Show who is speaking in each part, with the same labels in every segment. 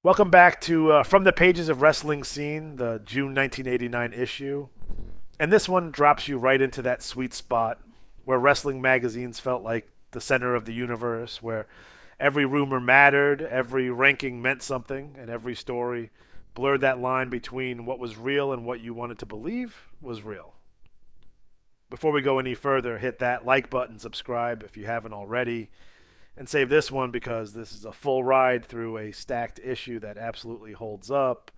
Speaker 1: Welcome back to From the Pages of Wrestling Scene, the June 1989 issue. And this one drops you right into that sweet spot where wrestling magazines felt like the center of the universe, where every rumor mattered, every ranking meant something, and every story blurred that line between what was real and what you wanted to believe was real. Before we go any further, hit that like button, subscribe if you haven't already, and save this one because this is a full ride through a stacked issue that absolutely holds up.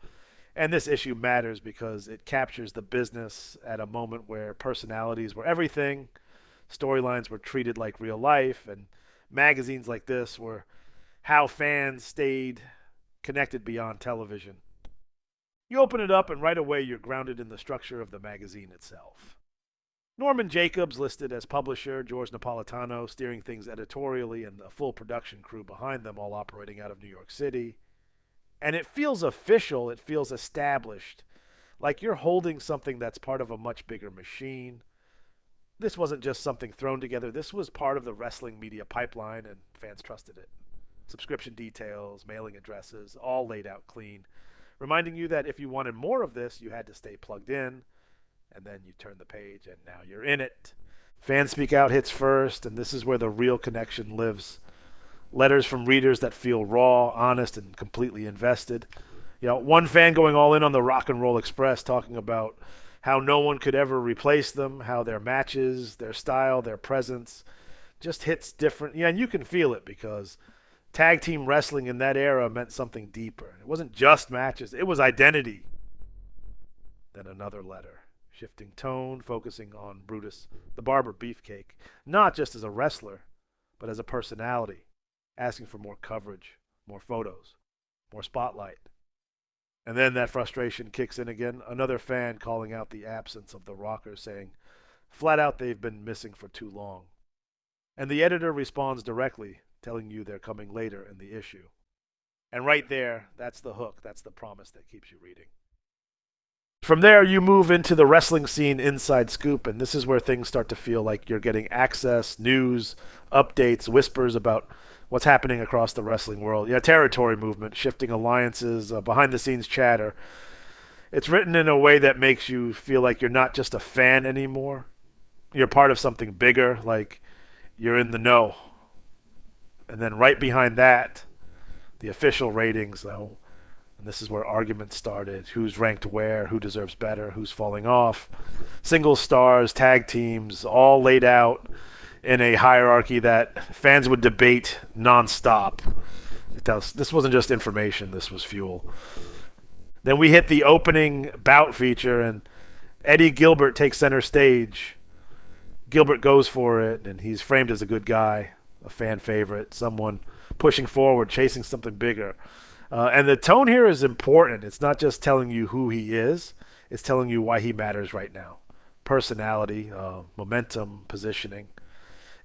Speaker 1: And this issue matters because it captures the business at a moment where personalities were everything, storylines were treated like real life, and magazines like this were how fans stayed connected beyond television. You open it up, and right away you're grounded in the structure of the magazine itself. Norman Jacobs listed as publisher, George Napolitano steering things editorially, and a full production crew behind them, all operating out of New York City. And it feels official, it feels established, like you're holding something that's part of a much bigger machine. This wasn't just something thrown together, this was part of the wrestling media pipeline, and fans trusted it. Subscription details, mailing addresses, all laid out clean, reminding you that if you wanted more of this, you had to stay plugged in, and then you turn the page, and now you're in it. Fan Speak Out hits first, and this is where the real connection lives. Letters from readers that feel raw, honest, and completely invested. One fan going all in on the Rock and Roll Express, talking about how no one could ever replace them, how their matches, their style, their presence just hits different. And you can feel it because tag team wrestling in that era meant something deeper. It wasn't just matches, it was identity. Then another letter. Shifting tone, focusing on Brutus, the Barber Beefcake, not just as a wrestler, but as a personality, asking for more coverage, more photos, more spotlight. And then that frustration kicks in again. Another fan calling out the absence of the Rockers, saying, flat out, they've been missing for too long. And the editor responds directly, telling you they're coming later in the issue. And right there, that's the hook, that's the promise that keeps you reading. From there, you move into the wrestling scene inside scoop, and this is where things start to feel like you're getting access, news, updates, whispers about what's happening across the wrestling world. Territory movement, shifting alliances, behind the scenes chatter. It's written in a way that makes you feel like you're not just a fan anymore. You're part of something bigger, like you're in the know. And then right behind that, the official ratings, though. And this is where arguments started. Who's ranked where, who deserves better, who's falling off. Single stars, tag teams, all laid out in a hierarchy that fans would debate nonstop. This wasn't just information, this was fuel. Then we hit the opening bout feature, and Eddie Gilbert takes center stage. Gilbert goes for it, and he's framed as a good guy, a fan favorite, someone pushing forward, chasing something bigger. And the tone here is important. It's not just telling you who he is, it's telling you why he matters right now. Personality, momentum, positioning.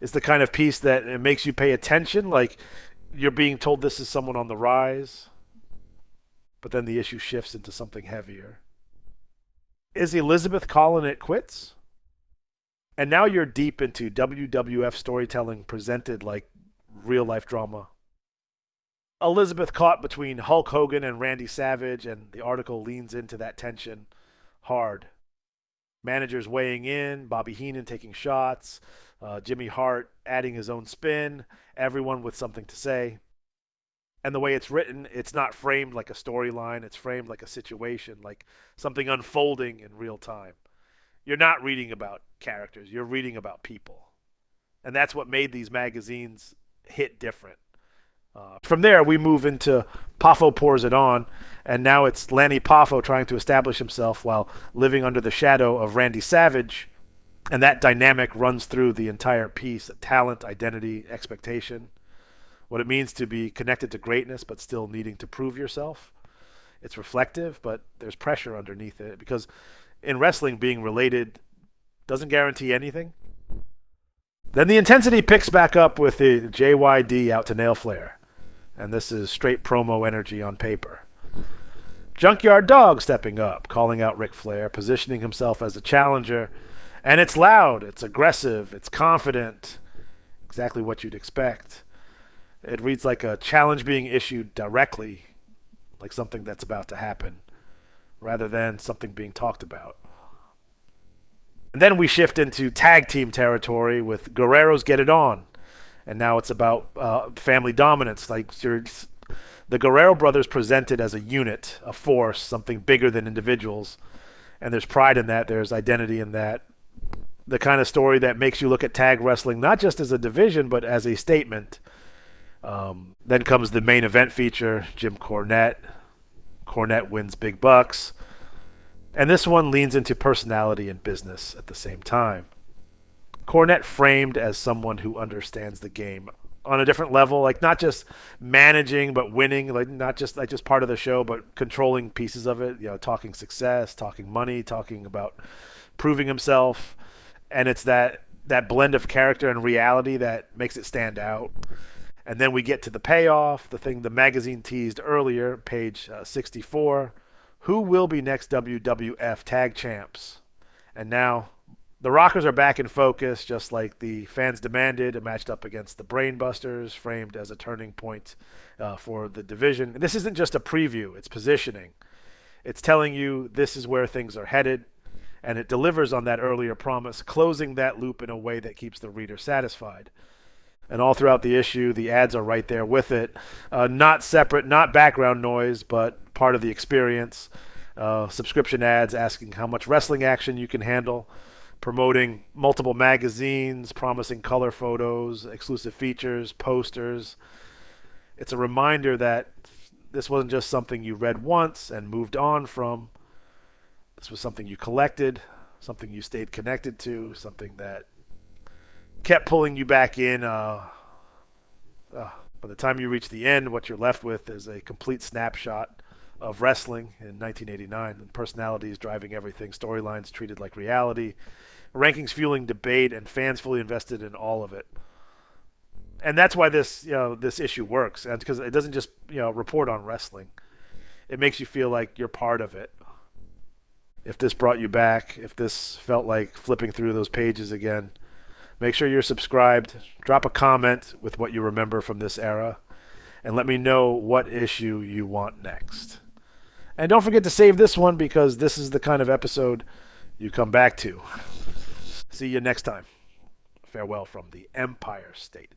Speaker 1: It's the kind of piece that it makes you pay attention, like you're being told this is someone on the rise, but then the issue shifts into something heavier. Is Elizabeth calling it quits? And now you're deep into WWF storytelling presented like real life drama. Elizabeth caught between Hulk Hogan and Randy Savage, and the article leans into that tension hard. Managers weighing in, Bobby Heenan taking shots, Jimmy Hart adding his own spin, everyone with something to say. And the way it's written, it's not framed like a storyline, it's framed like a situation, like something unfolding in real time. You're not reading about characters, you're reading about people. And that's what made these magazines hit different. From there, we move into Poffo Pours It On, and now it's Lanny Poffo trying to establish himself while living under the shadow of Randy Savage, and that dynamic runs through the entire piece: talent, identity, expectation, what it means to be connected to greatness but still needing to prove yourself. It's reflective, but there's pressure underneath it, because in wrestling, being related doesn't guarantee anything. Then the intensity picks back up with the JYD out to nail Flair. And this is straight promo energy on paper. Junkyard Dog stepping up, calling out Ric Flair, positioning himself as a challenger. And it's loud, it's aggressive, it's confident. Exactly what you'd expect. It reads like a challenge being issued directly, like something that's about to happen, rather than something being talked about. And then we shift into tag team territory with Guerrero's Get It On. And now it's about family dominance. Like the Guerrero brothers presented as a unit, a force, something bigger than individuals. And there's pride in that. There's identity in that. The kind of story that makes you look at tag wrestling not just as a division, but as a statement. Then comes the main event feature, Jim Cornette. Cornette wins big bucks. And this one leans into personality and business at the same time. Cornette framed as someone who understands the game on a different level, like not just managing but winning, like not just part of the show, but controlling pieces of it, talking success, talking money, talking about proving himself. And it's that blend of character and reality that makes it stand out. And then we get to the payoff, the thing the magazine teased earlier, page 64. Who will be next WWF Tag Champs? And now the Rockers are back in focus, just like the fans demanded, matched up against the Brainbusters, framed as a turning point for the division. And this isn't just a preview, it's positioning. It's telling you this is where things are headed, and it delivers on that earlier promise, closing that loop in a way that keeps the reader satisfied. And all throughout the issue, the ads are right there with it. Not separate, not background noise, but part of the experience. Subscription ads asking how much wrestling action you can handle. Promoting multiple magazines, promising color photos, exclusive features, posters. It's a reminder that this wasn't just something you read once and moved on from. This was something you collected, something you stayed connected to, something that kept pulling you back in. By the time you reach the end, what you're left with is a complete snapshot of wrestling in 1989. And personalities driving everything, storylines treated like reality, rankings fueling debate, and fans fully invested in all of it. And that's why this issue works, and because it doesn't just report on wrestling. It makes you feel like you're part of it. If this brought you back, if this felt like flipping through those pages again, make sure you're subscribed. Drop a comment with what you remember from this era, and let me know what issue you want next. And don't forget to save this one, because this is the kind of episode you come back to. See you next time. Farewell from the Empire State.